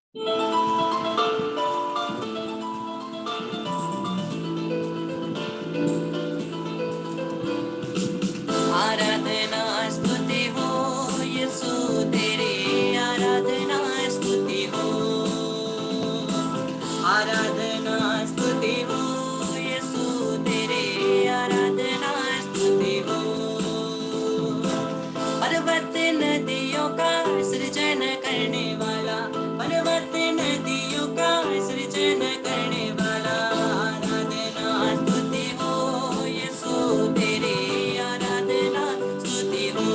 आराधना स्तुति हो यीशु तेरी आराधना स्तुति हो। आराधना स्तुति हो यीशु तेरी आराधना स्तुति हो। पर्वत नदियों का सृजन करने वाला, पर्वत नदियों का सृजन करने वाला, आराधना स्तुति हो यीशु तेरी आराधना स्तुति हो।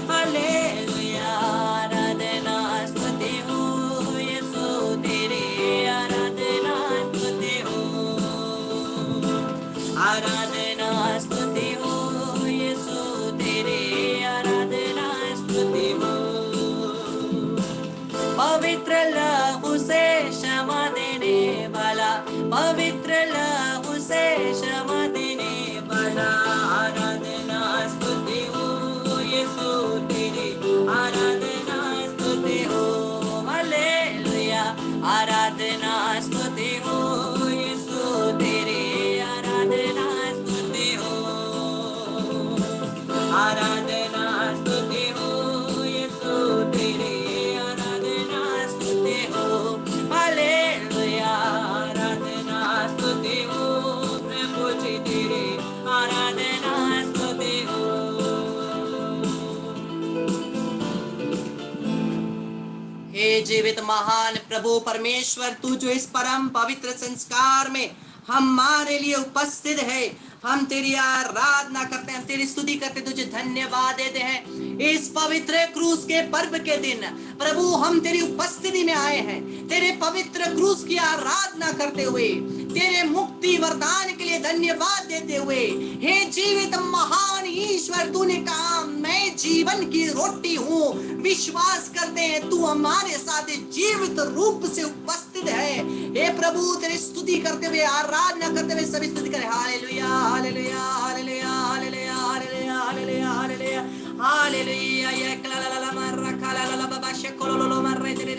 हालेलुया आराधना स्तुति हो यीशु तेरी आराधना स्तुति हो। आराधना स्तुति हो यीशु तेरी आराधना स्तुति हो। पवित्र लहू से क्षमा देने वाला, पवित्र लहू से क्षमा देने वाला, आराधना स्तुति हो यीशु तेरी आराधना स्तुति हो। हालेलुया आराधना स्तुति हो यीशु तेरी आराधना स्तुति हो। आराधना स्तुति हो यीशु तेरी आराधना स्तुति हो। हालेलुया आराधना स्तुति हो प्रभु जी तेरी आराधना स्तुति हो। हे जीवित महान प्रभु परमेश्वर, तू जो इस परम पवित्र संस्कार में हमारे लिए उपस्थित है, हम तेरी आराधना करते हैं, हम तेरी स्तुति करते हैं, तुझे धन्यवाद देते हैं। इस पवित्र क्रूस के पर्व के दिन प्रभु हम तेरी उपस्थिति में आए हैं, तेरे पवित्र क्रूस की आराधना करते हुए, तेरे मुक्ति वरदान के लिए धन्यवाद देते हुए। हे जीवित महान ईश्वर, तूने कहा मैं जीवन की रोटी हूँ, विश्वास करते हैं तू हमारे साथ जीवित रूप से उपस्थित है। हे प्रभु तेरी स्तुति करते हुए, आराधना करते हुए सभी स्तुति करें। Hallelujah hallelujah hallelujah hallelujah hallelujah hallelujah hallelujah hallelujah. ये कलाला मर्रा कलाला बाबा शेकोलोलो मर्रा तेरे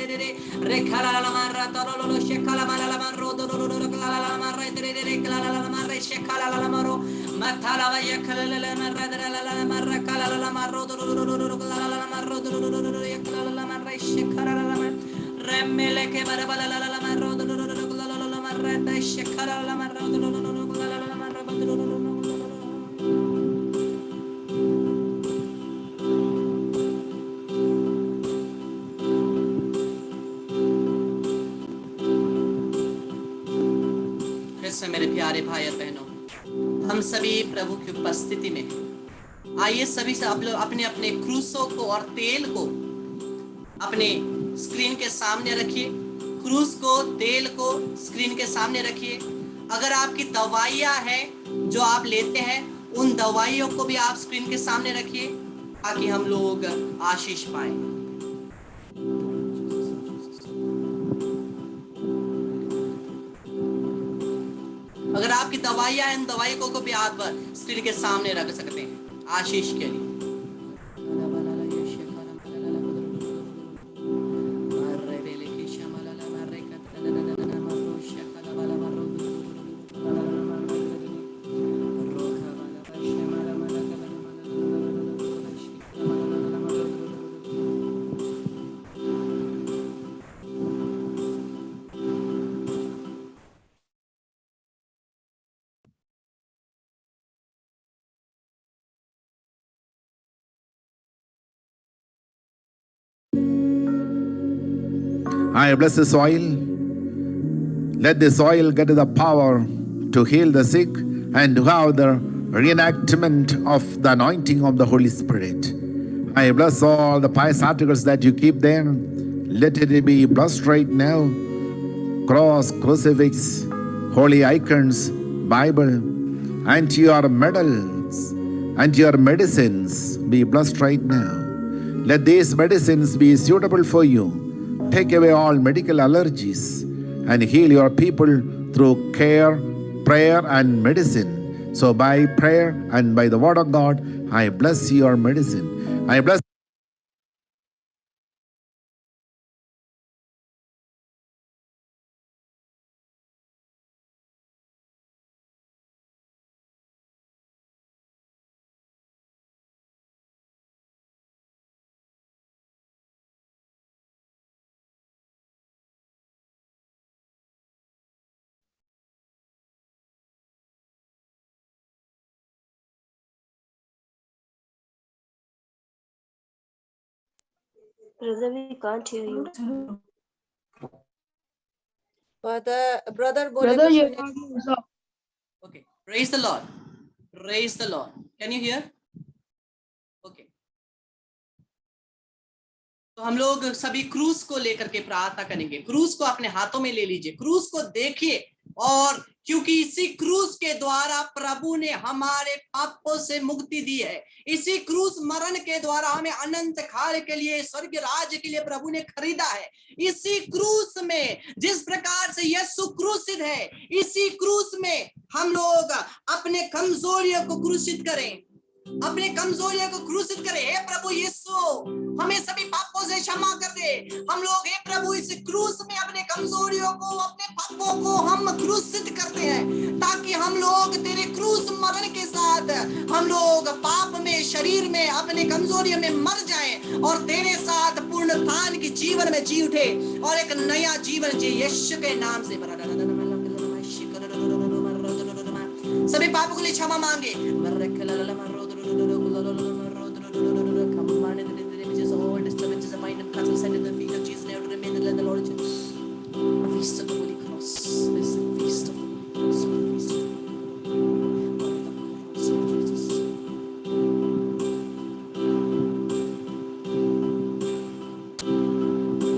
रे कलाला मर्रा तोलोलो शेकला मलाला मर्रो दोलोलो कलाला मर्रा तेरे कलाला मर्रा शेकला मरो मथाला ये कलाला मर्रा दलाला मर्रा कलाला मर्रो दोलोलो कलाला मर्रो दोलोलो ये कलाला मर्रा शेकला रे मेले के बरबला ला मर्रो दोलोलो कलाला मर्रा शेकला मर्रो दोलोलो कलाला मर्रा दोलोलो। मेरे प्यारे भाई और बहनों, हम सभी प्रभु की उपस्थिति में हैं। आइए सभी से आप लोग अपने अपने क्रूसों को और तेल को अपने स्क्रीन के सामने रखिए। क्रूस को, तेल को स्क्रीन के सामने रखिए। अगर आपकी दवाइयाँ हैं जो आप लेते हैं, उन दवाइयों को भी आप स्क्रीन के सामने रखिए ताकि हम लोग आशीष पाएं। अगर आपकी दवाइयाँ हैं, उन दवाइयों को भी आप स्क्रीन के सामने रख सकते हैं आशीष के लिए। I bless this oil. Let this oil get the power to heal the sick and to have the reenactment of the anointing of the Holy Spirit. I bless all the pious articles that you keep there. Let it be blessed right now. Cross, crucifix, holy icons, Bible, and your medals and your medicines be blessed right now. Let these medicines be suitable for you. Take away all medical allergies and heal your people through care, prayer, and medicine. So by prayer and by the word of God, I bless your medicine. I bless Brother, we can't hear you. Brother, Brother, your volume is up. Okay, praise the Lord. Praise the Lord. Can you hear? Okay. तो हम लोग सभी क्रूस को लेकर के प्रार्थना करेंगे। क्रूस को अपने हाथों में ले लीजिए, क्रूस को देखिए, और क्योंकि इसी क्रूस के द्वारा प्रभु ने हमारे पापों से मुक्ति दी है। इसी क्रूस मरण के द्वारा हमें अनंत काल के लिए, स्वर्ग राज्य के लिए प्रभु ने खरीदा है। इसी क्रूस में जिस प्रकार से यीशु क्रूसित है, इसी क्रूस में हम लोग अपने कमजोरियों को क्रूसित करें, अपने कमजोरियों को क्रूसित करें। हे प्रभु यीशु, हमें सभी पापों से क्षमा कर दे। हम लोग हे प्रभु इस क्रूस में अपने कमजोरियों को, अपने पापों को हम क्रूसित करते हैं, ताकि हम लोग तेरे क्रूस मरण के साथ हम लोग पाप में, शरीर में, अपने कमजोरियों में मर जाएं और तेरे साथ पूर्णतान की जीवन में जी उठे और एक नया जीवन जी यीशु के नाम से। सभी पापों के लिए क्षमा मांगे।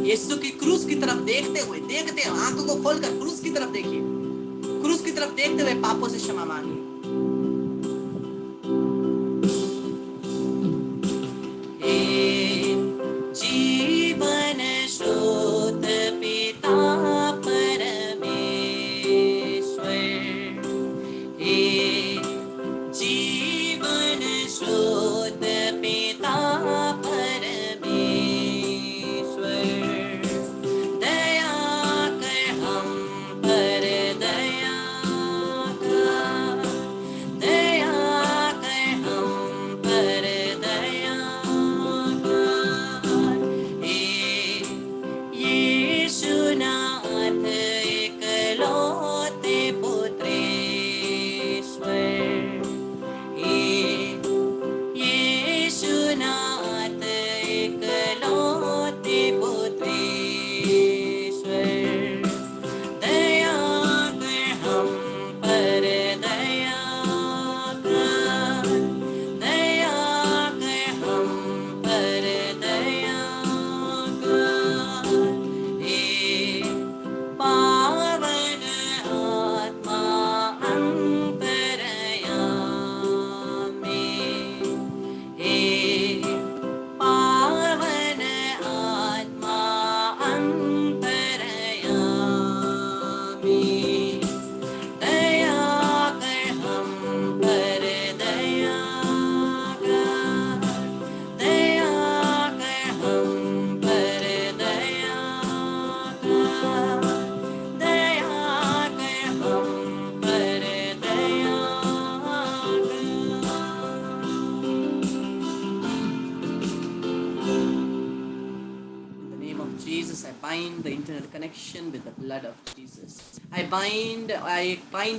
यीशु की क्रूस की तरफ देखते हुए, आंखों को खोलकर क्रूस की तरफ देखिए, क्रूस की तरफ देखते हुए पापों से क्षमा मांगिए। जीवन स्रोत पिता परमेश्वर, जीवन स्रोत पिता with the blood of Jesus. I bind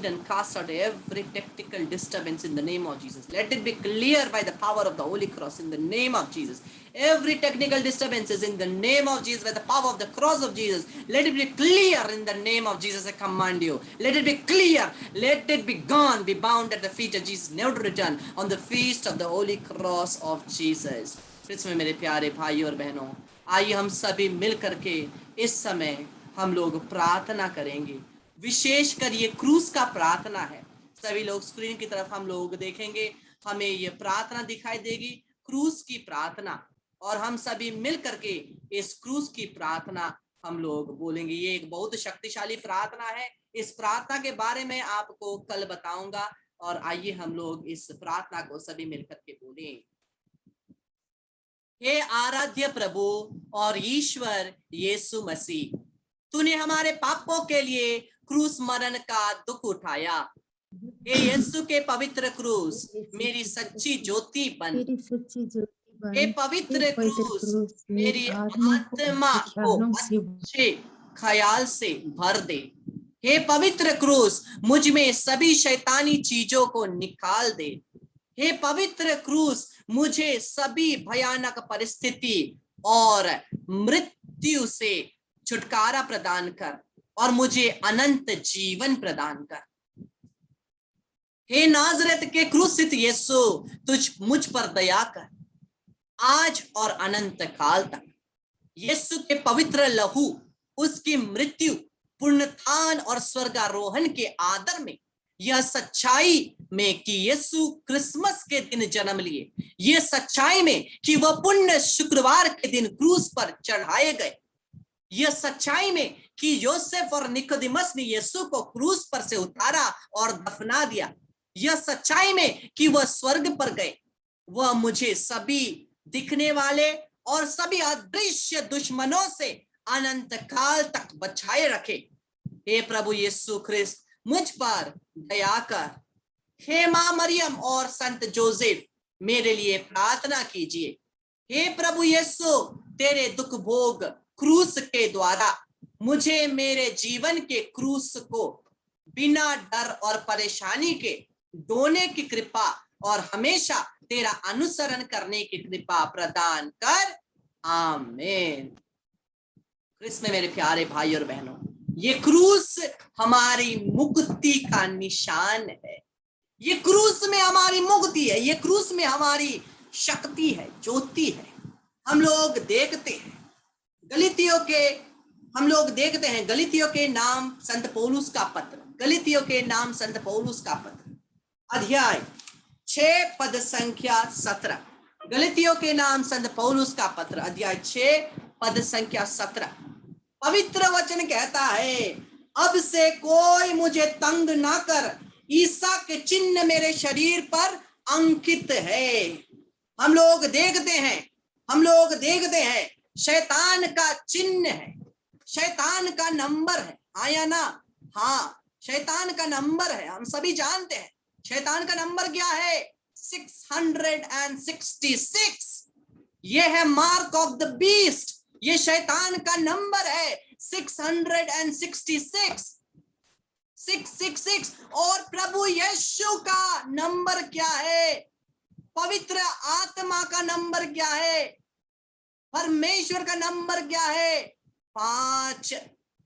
and cast out every technical disturbance in the name of Jesus. Let it be clear by the power of the Holy Cross in the name of Jesus. Every technical disturbance is in the name of Jesus, by the power of the cross of Jesus. Let it be clear in the name of Jesus. I command you. Let it be clear. Let it be gone, be bound at the feet of Jesus, never to return, on the feast of the Holy Cross of Jesus. इसमें मेरे प्यारे भाइयों और बहनों, आइए हम सभी मिल करके इस समय हम लोग प्रार्थना करेंगे। विशेषकर ये क्रूस का प्रार्थना है। सभी लोग स्क्रीन की तरफ हम लोग देखेंगे, हमें ये प्रार्थना दिखाई देगी, क्रूस की प्रार्थना, और हम सभी मिल करके इस क्रूस की प्रार्थना हम लोग बोलेंगे। ये एक बहुत शक्तिशाली प्रार्थना है। इस प्रार्थना के बारे में आपको कल बताऊंगा, और आइए हम लोग इस प्रार्थना को सभी मिलकर के बोलें। हे आराध्य प्रभु और ईश्वर यीशु मसीह, तूने हमारे पापों के लिए क्रूस मरण का दुख उठाया। हे यीशु के पवित्र क्रूस मेरी सच्ची ज्योति बन। हे पवित्र क्रूस मेरी आत्मा को अच्छे ख्याल से भर दे। हे पवित्र क्रूस मुझ में सभी शैतानी चीजों को निकाल दे। हे पवित्र क्रूस मुझे सभी भयानक परिस्थिति और मृत्यु से छुटकारा प्रदान कर और मुझे अनंत जीवन प्रदान कर। हे नाजरेत के क्रूसित यीशु, तुझ मुझ पर दया कर आज और अनंत काल तक। यीशु के पवित्र लहू, उसकी मृत्यु, पुनरुत्थान और स्वर्गारोहण के आदर में, यह सच्चाई में कि यीशु क्रिसमस के दिन जन्म लिए, यह सच्चाई में कि वह पुण्य शुक्रवार के दिन क्रूस पर चढ़ाए गए, यह सच्चाई में कि योसेफ और निकोदेमस ने यीशु को क्रूस पर से उतारा और दफना दिया, यह सच्चाई में कि वह स्वर्ग पर गए, वह मुझे सभी दिखने वाले और सभी अदृश्य दुश्मनों से अनंत काल तक बचाए रखे। हे प्रभु यीशु ख्रिस्त, मुझ पर दया कर। हे मां मरियम और संत जोसेफ, मेरे लिए प्रार्थना कीजिए। हे प्रभु यीशु, तेरे दुख भोग क्रूस के द्वारा मुझे मेरे जीवन के क्रूस को बिना डर और परेशानी के ढोने की कृपा और हमेशा तेरा अनुसरण करने की कृपा प्रदान कर। आमीन। क्रिस्त में मेरे प्यारे भाई और बहनों, ये क्रूस हमारी मुक्ति का निशान है। ये क्रूस में हमारी मुक्ति है, ये क्रूस में हमारी शक्ति है, ज्योति है। हम लोग देखते हैं गलीतियों के नाम संत पौलुस का पत्र, गलीतियों के नाम संत पौलुस का पत्र, अध्याय 6 पद संख्या 17। गलीतियों के नाम संत पौलुस का पत्र, अध्याय 6 पद संख्या 17। पवित्र वचन कहता है, अब से कोई मुझे तंग ना कर, ईसा के चिन्ह मेरे शरीर पर अंकित है। हम लोग देखते हैं शैतान का चिन्ह है, शैतान का नंबर है, आया ना? हाँ, शैतान का नंबर है। हम सभी जानते हैं शैतान का नंबर क्या है, 666। ये है मार्क ऑफ द बीस्ट, ये शैतान का नंबर है 666। और प्रभु यीशु का नंबर क्या है, पवित्र आत्मा का नंबर क्या है, परमेश्वर का नंबर क्या है, 5।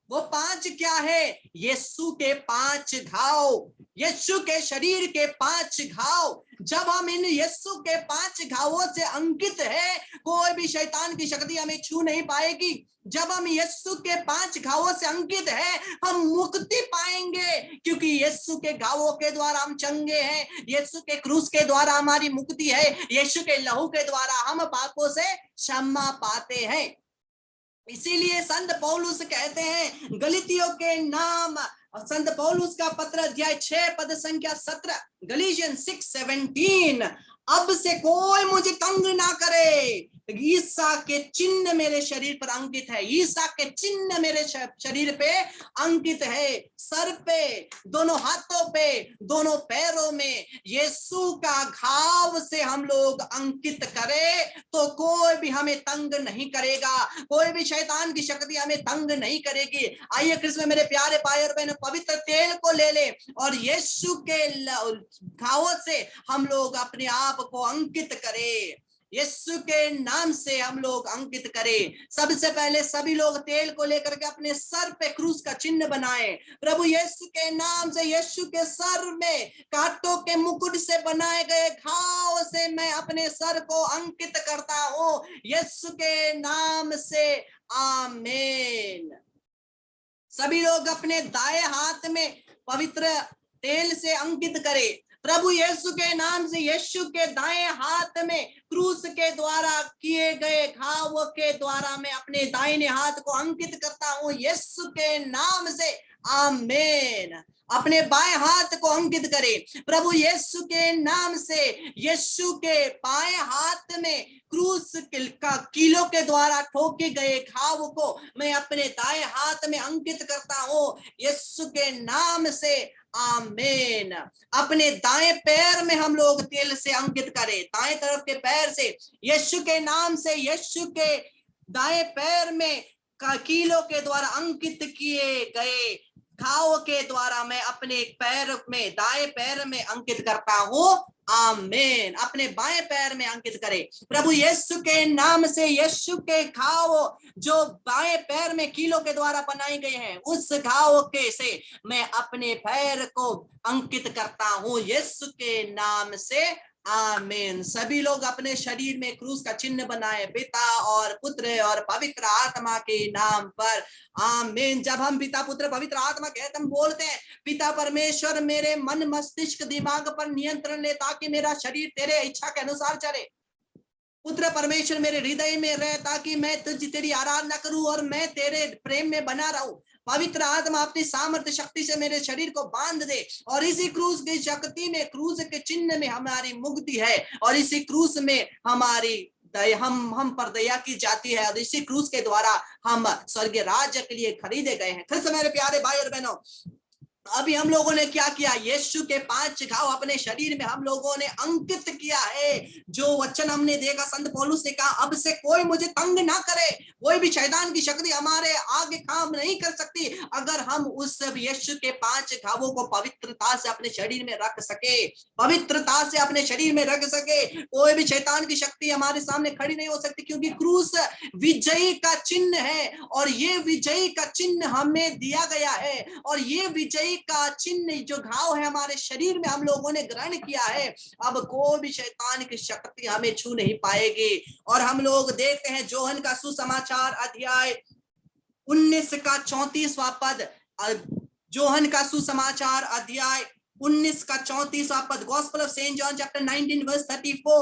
वो 5 क्या है, यीशु के 5 घाव, यीशु के शरीर के 5 घाव। जब हम इन यीशु के 5 घावों से अंकित है, कोई भी शैतान की शक्ति हमें छू नहीं पाएगी। जब हम यीशु के 5 घावों से अंकित है, हम मुक्ति पाएंगे, क्योंकि यीशु के घावों के द्वारा हम चंगे हैं, यीशु के क्रूस के द्वारा हमारी मुक्ति है, यीशु के लहू के द्वारा हम पापों से क्षमा पाते हैं। इसीलिए संत पौलुस कहते हैं, गलीतियों के नाम संत पौलुस का पत्र, अध्याय 6 पद संख्या 17, गलीशियन 6:17, अब से कोई मुझे तंग ना करे, ईसा के चिन्ह मेरे शरीर पर अंकित है, ईसा के चिन्ह मेरे शरीर पे अंकित है, सर पे, दोनों हाथों पे, दोनों पैरों में यीशु का घाव से हम लोग अंकित करें तो कोई भी हमें तंग नहीं करेगा, कोई भी शैतान की शक्ति हमें तंग नहीं करेगी। आइए कृष्ण मेरे प्यारे भाई और बहनों, पवित्र तेल को ले ले और यीशु के घावों से हम लोग अपने आप को अंकित करें, यीशु के नाम से हम लोग अंकित करें। सबसे पहले सभी लोग तेल को लेकर के अपने सर पे क्रूस का चिन्ह बनाएं। प्रभु यीशु के नाम से यीशु के सर में कांटों के मुकुट से बनाए गए घाव से मैं अपने सर को अंकित करता हूं, यीशु के नाम से, आमीन। सभी लोग अपने दाएं हाथ में पवित्र तेल से अंकित करें। प्रभु यीशु के नाम से यीशु के दाएं हाथ में क्रूस के द्वारा किए गए घाव के द्वारा मैं अपने दाहिने हाथ को अंकित करता हूं, यीशु के नाम से, आमीन। अपने बाएं हाथ को अंकित करें। प्रभु यीशु के नाम से यीशु के बाएं हाथ में क्रूस का कीलों के द्वारा ठोके गए घाव को मैं अपने दाएं हाथ में अंकित करता हूं, यीशु के नाम से, आमीन। अपने दाएं पैर में हम लोग तेल से अंकित करें, दाएं तरफ के पैर से यीशु के नाम से यीशु के दाएं पैर में कीलों के द्वारा अंकित किए गए घाव के द्वारा मैं अपने पैर में, दाएं पैर में अंकित करता हूं, आमीन। अपने बाएं पैर में अंकित करे प्रभु यीशु के नाम से। यीशु के घाव जो बाएं पैर में कीलों के द्वारा बनाए गए हैं, उस घाव के से मैं अपने पैर को अंकित करता हूं यीशु के नाम से। आमीन। सभी लोग अपने शरीर में क्रूस का चिन्ह बनाए, पिता और पुत्र और पवित्र आत्मा के नाम पर। आमीन। जब हम पिता पुत्र पवित्र आत्मा कहते हम बोलते हैं, पिता परमेश्वर मेरे मन मस्तिष्क दिमाग पर नियंत्रण ले ताकि मेरा शरीर तेरे इच्छा के अनुसार चले। पुत्र परमेश्वर मेरे हृदय में रहे ताकि मैं तेरी आराधना करूं और मैं तेरे प्रेम में बना रहूं। पवित्र आत्मा अपनी सामर्थ्य शक्ति से मेरे शरीर को बांध दे और इसी क्रूस की शक्ति में, क्रूस के चिन्ह में हमारी मुक्ति है और इसी क्रूस में हमारी हम पर दया की जाती है और इसी क्रूस के द्वारा हम स्वर्गीय राज्य के लिए खरीदे गए हैं। फिर से मेरे प्यारे भाई और बहनों, अभी हम लोगों ने क्या किया? यीशु के 5 घाव अपने शरीर में हम लोगों ने अंकित किया है। जो वचन हमने देखा, संत पौलुस ने कहा, अब से कोई मुझे तंग ना करे, कोई भी शैतान की शक्ति हमारे आगे काम नहीं कर सकती अगर हम उस यीशु के 5 घावों को पवित्रता से अपने शरीर में रख सके, पवित्रता से अपने शरीर में रख सके। कोई भी शैतान की शक्ति हमारे सामने खड़ी नहीं हो सकती, क्योंकि क्रूस विजयी का चिन्ह है और ये विजयी का चिन्ह हमें दिया गया है और ये विजयी का चिन्ह जो घाव है हमारे शरीर में हम लोगों ने ग्रहण किया है। अब कोई भी शैतान की शक्ति हमें छू नहीं पाएगी। और हम लोग देखते हैं जोहन का सुसमाचार अध्याय 19 का 34वां पद, जोहन का सुसमाचार अध्याय 19 का 34वां पद, gospel of Saint John chapter 19 verse 34।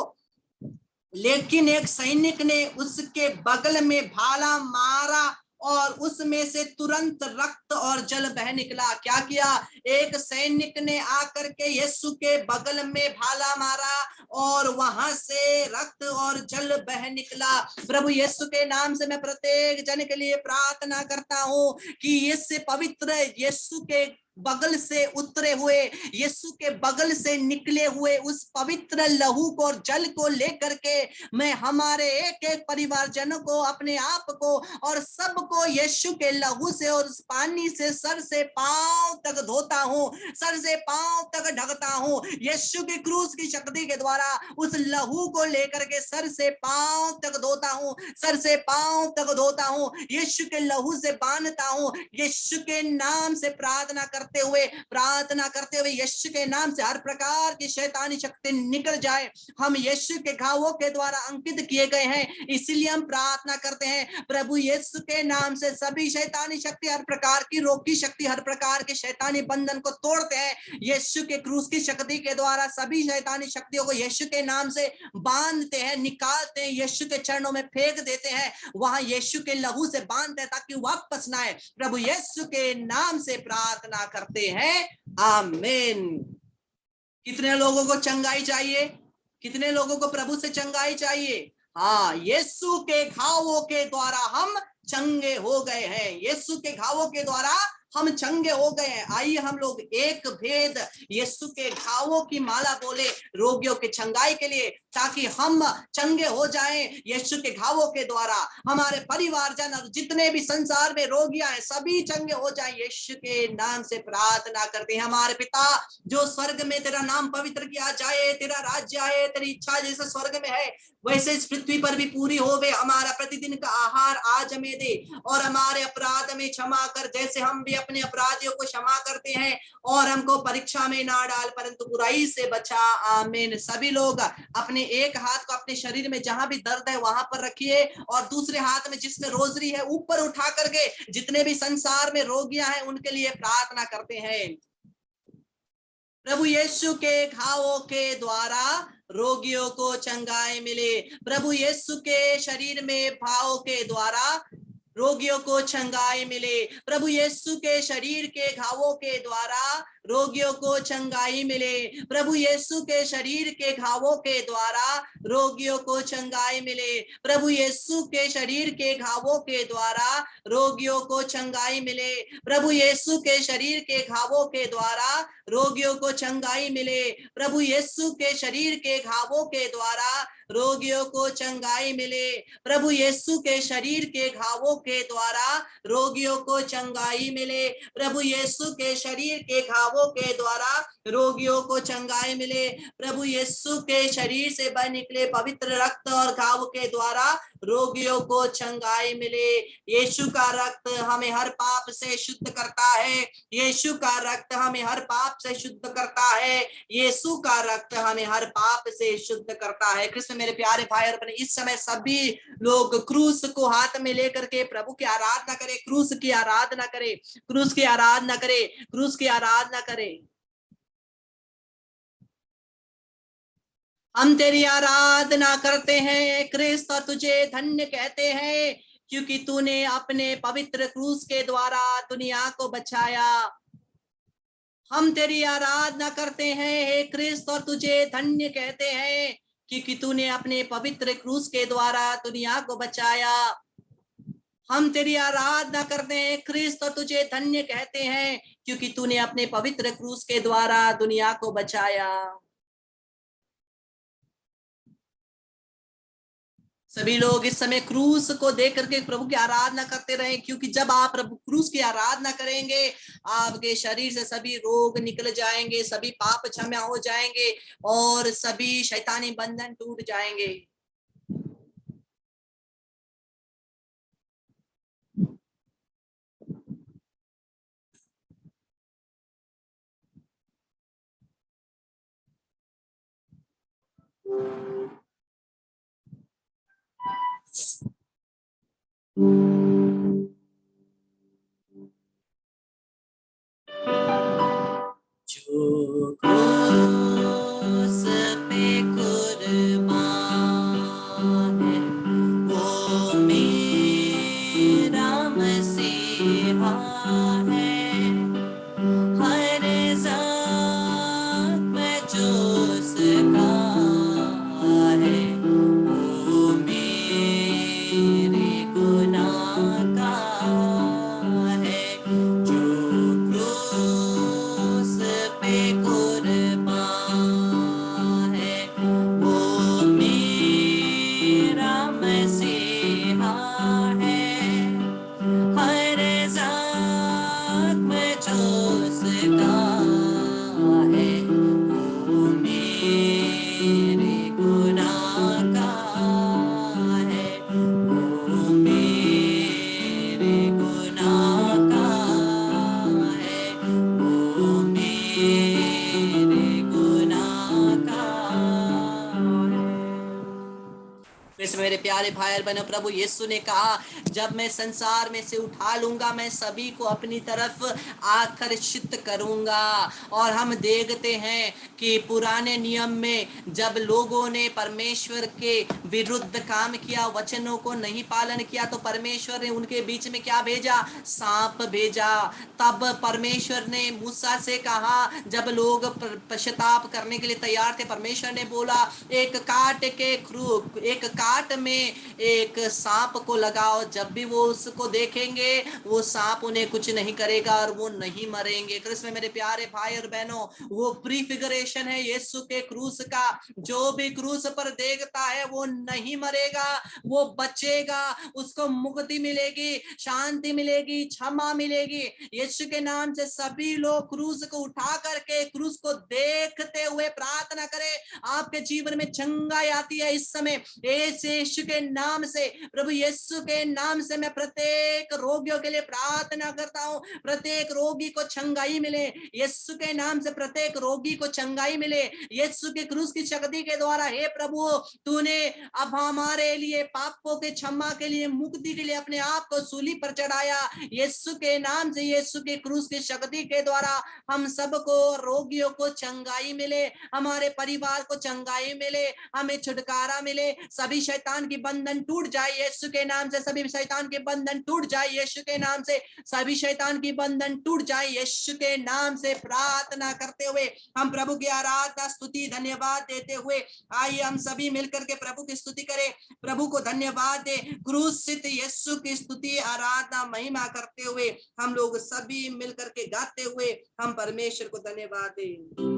लेकिन एक सैनिक ने उसके बगल में भाला मारा और उसमें से तुरंत रक्त और जल बह निकला। क्या किया? एक सैनिक ने आकर के यीशु के बगल में भाला मारा और वहां से रक्त और जल बह निकला। प्रभु यीशु के नाम से मैं प्रत्येक जन के लिए प्रार्थना करता हूं कि इससे पवित्र यीशु के बगल से उतरे हुए, यीशु के बगल से निकले हुए उस पवित्र लहू को और जल को लेकर के मैं हमारे एक एक परिवारजनों को, अपने आप को और सबको यीशु के लहू से और उस पानी से सर से पांव तक धोता हूं, सर से पांव तक ढकता हूं। यीशु की क्रूस की शक्ति के द्वारा उस लहू को लेकर के सर से पांव तक धोता हूं, सर से पांव तक धोता हूं, यीशु के लहू से बांधता हूं। यीशु के नाम से प्रार्थना करते हुए यीशु के नाम से हर प्रकार की शैतानी शक्ति निकल जाए। हम यीशु के घावों के द्वारा अंकित किए गए हैं, इसीलिए हम प्रार्थना करते हैं प्रभु यीशु के नाम से सभी शैतानी शक्ति, हर प्रकार की रोग की शक्ति, हर प्रकार के शैतानी बंधन को तोड़ते हैं। यीशु के क्रूस की शक्ति के द्वारा सभी शैतानी शक्तियों को यीशु के नाम से बांधते हैं, निकालते हैं, यीशु के चरणों में फेंक देते हैं, वहां यीशु के लहू से बांधते हैं ताकि वापस ना आए। प्रभु यीशु के नाम से प्रार्थना करते हैं, आमीन। कितने लोगों को चंगाई चाहिए? कितने लोगों को प्रभु से चंगाई चाहिए? हाँ, यीशु के घावों के द्वारा हम चंगे हो गए हैं, यीशु के घावों के द्वारा हम चंगे हो गए हैं। आइए हम लोग एक भेद यीशु के घावों की माला बोले रोगियों के चंगाई के लिए, ताकि हम चंगे हो जाएं यीशु के घावों के द्वारा। हमारे परिवारजन और जितने भी संसार में रोगियां हैं सभी चंगे हो जाएं। यीशु के नाम से प्रार्थना करते हैं। हमारे पिता जो स्वर्ग में, तेरा नाम पवित्र किया जाए, तेरा राज्य आए, तेरी इच्छा जैसे स्वर्ग में है वैसे इस पृथ्वी पर भी पूरी होवे। हमारा प्रतिदिन का आहार आज हमें दे और हमारे अपराध में क्षमा कर जैसे हम भी अपने अपराधियों को क्षमा करते हैं, और हमको परीक्षा में ना डाल परंतु बुराई से बचा, आमीन। सभी लोग अपने एक हाथ को अपने शरीर में जहां भी दर्द है वहां पर रखिए और दूसरे हाथ में जिसमें रोजरी है ऊपर उठा करके जितने भी संसार में रोगियां हैं उनके लिए प्रार्थना करते हैं। प्रभु यीशु के घावों के द्वारा रोगियों को चंगाई मिले। प्रभु यीशु के शरीर में भाव के द्वारा रोगियों को चंगाई मिले। प्रभु यीशु के शरीर के घावों के द्वारा रोगियों को चंगाई मिले। प्रभु यीशु के शरीर के घावों के द्वारा रोगियों को चंगाई मिले। प्रभु यीशु के शरीर के घावों के द्वारा रोगियों को चंगाई मिले। प्रभु यीशु के शरीर के घावों के द्वारा रोगियों को चंगाई मिले। प्रभु यीशु के शरीर के घावों के द्वारा रोगियों को चंगाई मिले। प्रभु यीशु के शरीर के घावों के द्वारा रोगियों को चंगाई मिले। प्रभु यीशु के शरीर के घावों घावों के द्वारा रोगियों को चंगाई मिले। प्रभु यीशु के शरीर से बह निकले पवित्र रक्त और घाव के द्वारा रोगियों को चंगाई मिले। यीशु का रक्त हमें हर पाप से शुद्ध करता है। यीशु का रक्त हमें हर पाप से शुद्ध करता है। यीशु का रक्त हमें हर पाप से शुद्ध करता है। कृष्ण मेरे प्यारे भाई और बहन, इस समय सभी लोग क्रूस को हाथ में लेकर के प्रभु की आराधना करें, क्रूस की आराधना करें, क्रूस की आराधना करें, क्रूस की आराधना करें। हम तेरी आराधना करते हैं क्रिस्त और तुझे धन्य कहते हैं, क्योंकि तूने अपने पवित्र क्रूस के द्वारा दुनिया को बचाया। हम तेरी आराधना करते हैं हे क्रिस्त और तुझे धन्य कहते हैं, क्योंकि तूने अपने पवित्र क्रूस के द्वारा दुनिया को बचाया। हम तेरी आराधना करते हैं क्रिस्त और तुझे धन्य कहते हैं, क्योंकि तूने अपने पवित्र क्रूस के द्वारा दुनिया को बचाया। सभी लोग इस समय क्रूस को देख करके प्रभु की आराधना करते रहे, क्योंकि जब आप प्रभु क्रूस की आराधना करेंगे आपके शरीर से सभी रोग निकल जाएंगे, सभी पाप क्षमा हो जाएंगे और सभी शैतानी बंधन टूट जाएंगे। जो क्रूस पे कुर्बान है वो मेरा मसीहा है। हर ज़ख्म जो उसका है वो मेरे गुनाह का है। जो क्रूस पे कुर्बान है वो मेरा मसीहा है। हर ज़ख्म जो उसका है वो मेरे गुनाह का है, वो मेरे गुनाह का है, वो मेरे गुनाह का है। मेरे प्यारे भाई और बहनों, प्रभु यीशु ने कहा जब मैं संसार में से उठा लूंगा मैं सभी को अपनी तरफ आकर्षित करूंगा। और हम देखते हैं कि पुराने नियम में जब लोगों ने परमेश्वर के विरुद्ध काम किया, वचनों को नहीं पालन किया, तो परमेश्वर ने उनके बीच में क्या भेजा? सांप भेजा। तब परमेश्वर ने मूसा से कहा, जब लोग पश्चाताप करने के लिए तैयार थे, परमेश्वर ने बोला एक काट में एक सांप को लगाओ, जब भी वो उसको देखेंगे वो सांप उन्हें कुछ नहीं करेगा और वो नहीं मरेंगे। कृष्ण मेरे प्यारे भाई और बहनों, वो प्रीफिगरेशन है यीशु के क्रूस का। जो भी क्रूस पर देखता है वो नहीं मरेगा, वो बचेगा, उसको मुक्ति मिलेगी, शांति मिलेगी, क्षमा मिलेगी। यीशु के नाम से सभी लोग क्रूस को उठा करके क्रूस को देखते हुए प्रार्थना करें। आपके जीवन में चंगाई आती है इस समय यीशु के नाम से। प्रभु यीशु के नाम से मैं प्रत्येक रोगियों के लिए प्रार्थना करता हूं, प्रत्येक रोगी को चंगाई मिले यीशु के नाम से, प्रत्येक रोगी को चंगाई मिले यीशु के क्रूस की शक्ति के द्वारा। हे प्रभु, तूने अब हमारे लिए पापों के क्षमा के लिए, मुक्ति के लिए अपने आप को सूली पर चढ़ाया यीशु के नाम से। यीशु के क्रूस की शक्ति के द्वारा हम सबको, रोगियों को चंगाई मिले, हमारे परिवार को चंगाई मिले, हमें छुटकारा मिले, सभी शैतान की बंधन टूट जाए यीशु के नाम से, सभी शैतान के बंधन टूट जाए यीशु के नाम से, सभी शैतान की बंधन टूट जाए यीशु के नाम से। प्रार्थना करते हुए हम प्रभु की आराधना, स्तुति, धन्यवाद देते हुए आइए हम सभी मिलकर के प्रभु की स्तुति करें, प्रभु को धन्यवाद दे। क्रूसित यीशु की स्तुति, आराधना, महिमा करते हुए हम लोग सभी मिलकर के गाते हुए हम परमेश्वर को धन्यवाद दें।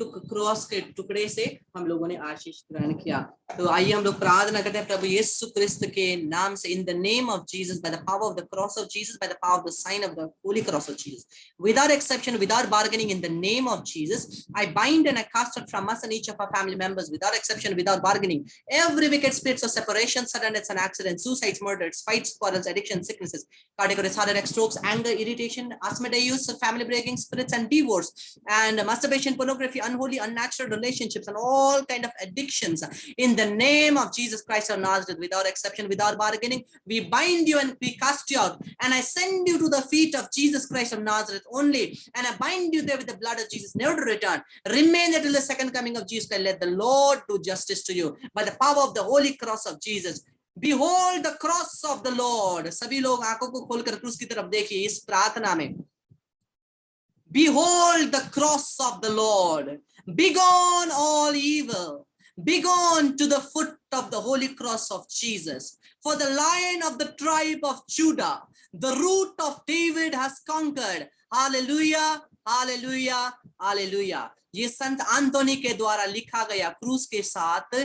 क्रॉस के टुकड़े से हम लोगों ने आशीष ग्रहण किया। तो आइए हम लोग प्रार्थना करते हैं प्रभु यीशु क्रिस्त के नाम से, in the name of Jesus, by the power of the cross of Jesus, by the power of the sign of the holy cross of Jesus, without exception, without bargaining, in the name of Jesus, I bind and I cast out from us and each of our family members, without exception, without bargaining, every wicked spirits of separation, sudden deaths and accidents, suicides, murders, fights, quarrels, addictions, sicknesses, cardiac arrest, heart attack, strokes, anger, irritation, asthma, use, family breaking spirits, and divorce, and masturbation, pornography, unholy, unnatural relationships, and all kind of addictions. In the name of Jesus Christ of Nazareth, without exception, without bargaining, we bind you and we cast you out, and I send you to the feet of Jesus Christ of Nazareth only, and I bind you there with the blood of Jesus, never to return. Remain until the second coming of Jesus Christ. Let the Lord do justice to you by the power of the holy cross of Jesus. Behold the cross of the Lord. सभी लोग आंखों को खोलकर क्रूस की तरफ देखिए इस प्रार्थना में. Behold the cross of the Lord. Begone all evil. Begone to the foot of the holy cross of Jesus. For the Lion of the tribe of Judah, the root of David has conquered. Hallelujah, hallelujah, hallelujah. ये संत आंतोनी के द्वारा लिखा गया क्रूस के साथ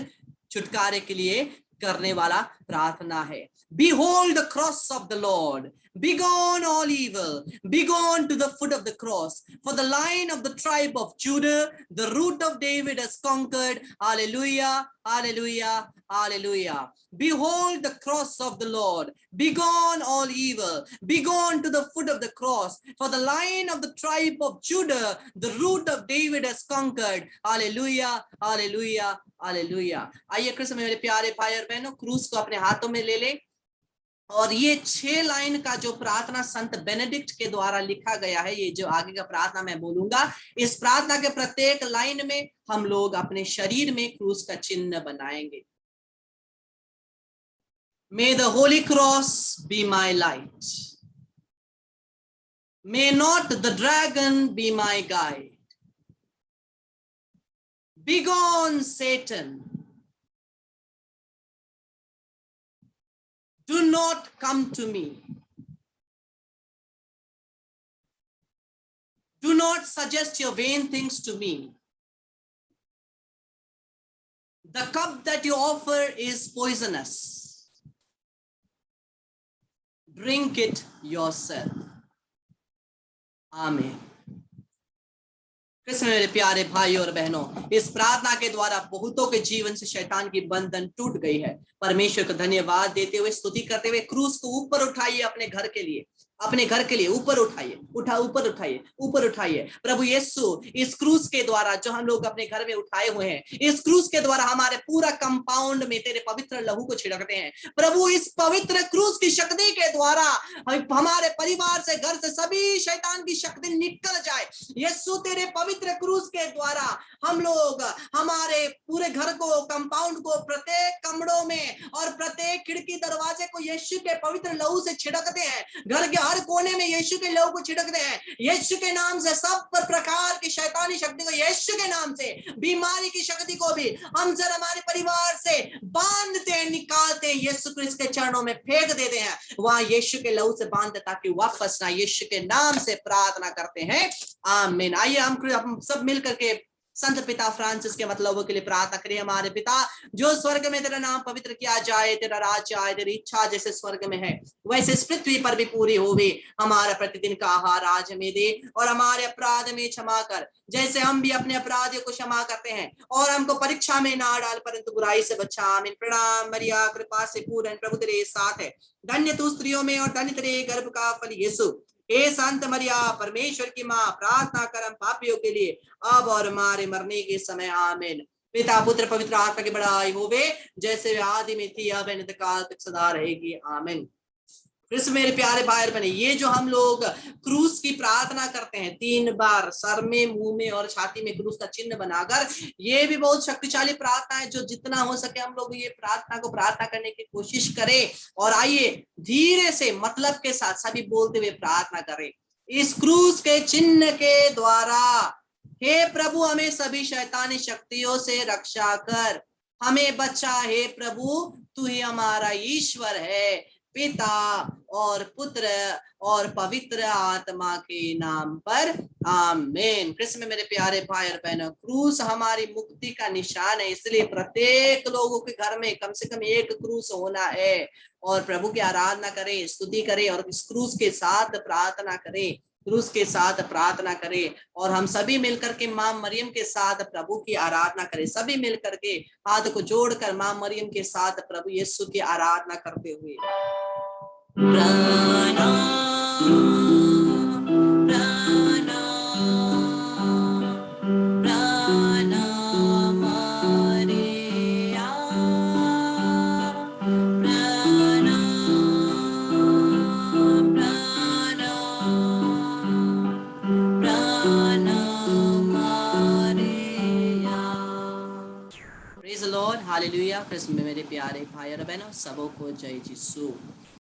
छुटकारे के लिए करने वाला प्रार्थना है. Behold the cross of the Lord. Begone all evil. Begone to the foot of the cross. For the Lion of the tribe of Judah, the root of David has conquered. Hallelujah, hallelujah, hallelujah. Behold the cross of the Lord. Begone all evil. Begone to the foot of the cross. For the Lion of the tribe of Judah, the root of David has conquered. Hallelujah, hallelujah, hallelujah. आइए कृष्ण मेरे प्यारे भाई और बहनों, क्रूस को अपने हाथों में ले ले और ये 6 लाइन का जो प्रार्थना संत बेनेडिक्ट के द्वारा लिखा गया है, ये जो आगे का प्रार्थना मैं बोलूंगा, इस प्रार्थना के प्रत्येक लाइन में हम लोग अपने शरीर में क्रूस का चिन्ह बनाएंगे. May the holy cross be my light. May not the dragon be my guide. Begone, Satan. Do not come to me. Do not suggest your vain things to me. The cup that you offer is poisonous. Drink it yourself. Amen. Krishna मेरे प्यारे भाई और बहनों, इस प्रार्थना के द्वारा बहुतों के जीवन से शैतान की बंधन टूट गई है. परमेश्वर को धन्यवाद देते हुए, स्तुति करते हुए क्रूस को ऊपर उठाइए अपने घर के लिए, अपने घर के लिए ऊपर उठाइए, ऊपर उठाइए, ऊपर उठाइए. प्रभु यीशु, इस क्रूस के द्वारा जो हम लोग अपने घर में उठाए हुए हैं, इस क्रूस के द्वारा हमारे पूरा कंपाउंड में तेरे पवित्र लहू को छिड़कते हैं. प्रभु इस पवित्र क्रूस की शक्ति के द्वारा हमारे परिवार से, घर से सभी शैतान की शक्ति निकल जाए. यीशु तेरे पवित्र क्रूस के द्वारा हम लोग हमारे पूरे घर को, कंपाउंड को, प्रत्येक कमरों में और प्रत्येक खिड़की दरवाजे को यीशु के पवित्र लहू से छिड़कते हैं. घर के हर कोने में यीशु के लहू को छिड़कते हैं. यीशु के नाम से सब प्रकार की शैतानी शक्ति को, यीशु के नाम से बीमारी की शक्ति को भी हम जरा हमारे परिवार से बांधते हैं, निकालते हैं, यीशु क्रिस्त के चरणों में फेंक देते हैं. वहां यीशु के लहू से बांधते ताकि वापस ना. यीशु के नाम से प्रार्थना करते हैं, आमीन. आइए हम सब मिलकर के संत पिता फ्रांसिस के मतलबों के लिए प्रार्थना करें. हमारे पिता जो स्वर्ग में, तेरा नाम पवित्र किया जाए, तेरा राज्य आए, तेरी इच्छा जैसे स्वर्ग में है वैसे इस पृथ्वी पर भी पूरी होवे. हमारा प्रतिदिन का आहार आज हमें दे, और हमारे अपराध में क्षमा कर जैसे हम भी अपने अपराधियों को क्षमा करते हैं, और हमको परीक्षा में ना डाल परंतु बुराई से बचा. आमीन. प्रणाम मरिया, कृपा से पूर्ण प्रभु तेरे साथ है. धन्य तू स्त्रियों में और धन्य तेरे गर्भ का फल यीशु. हे संत मरिया, परमेश्वर की माँ, प्रार्थना कर हम पापियों के लिए अब और हमारे मरने के समय. आमीन. पिता पुत्र पवित्र आत्मा की बड़ाई होवे, जैसे आदि में थी अब अनंत काल तक सदा रहेगी. आमीन. कृष्ण मेरे प्यारे भाई बने, ये जो हम लोग क्रूस की प्रार्थना करते हैं 3 बार सर में, मुंह में और छाती में क्रूस का चिन्ह बनाकर, ये भी बहुत शक्तिशाली प्रार्थना है. जो जितना हो सके हम लोग ये प्रार्थना को प्रार्थना करने की कोशिश करें. और आइए धीरे से मतलब के साथ सभी बोलते हुए प्रार्थना करें. इस क्रूस के चिन्ह के द्वारा हे प्रभु हमें सभी शैतानी शक्तियों से रक्षा कर, हमें बचा. हे प्रभु तू ही हमारा ईश्वर है. पिता और पुत्र और पवित्र आत्मा के नाम पर आमीन। कृष्ण में मेरे प्यारे भाई और बहनों, क्रूस हमारी मुक्ति का निशान है, इसलिए प्रत्येक लोगों के घर में कम से कम एक क्रूस होना है। और प्रभु की आराधना करें, स्तुति करें और इस क्रूस के साथ प्रार्थना करें, क्रूस के साथ प्रार्थना करें। और हम सभी मिलकर के मां मरियम के साथ प्रभु की आराधना करें, सभी मिलकर के हाथ को जोड़कर मां मरियम के साथ प्रभु यीशु की आराधना करते हुए praise the Lord, hallelujah. Krishna में मेरे प्यारे भाई और बहनों, सबों को जय यीशु।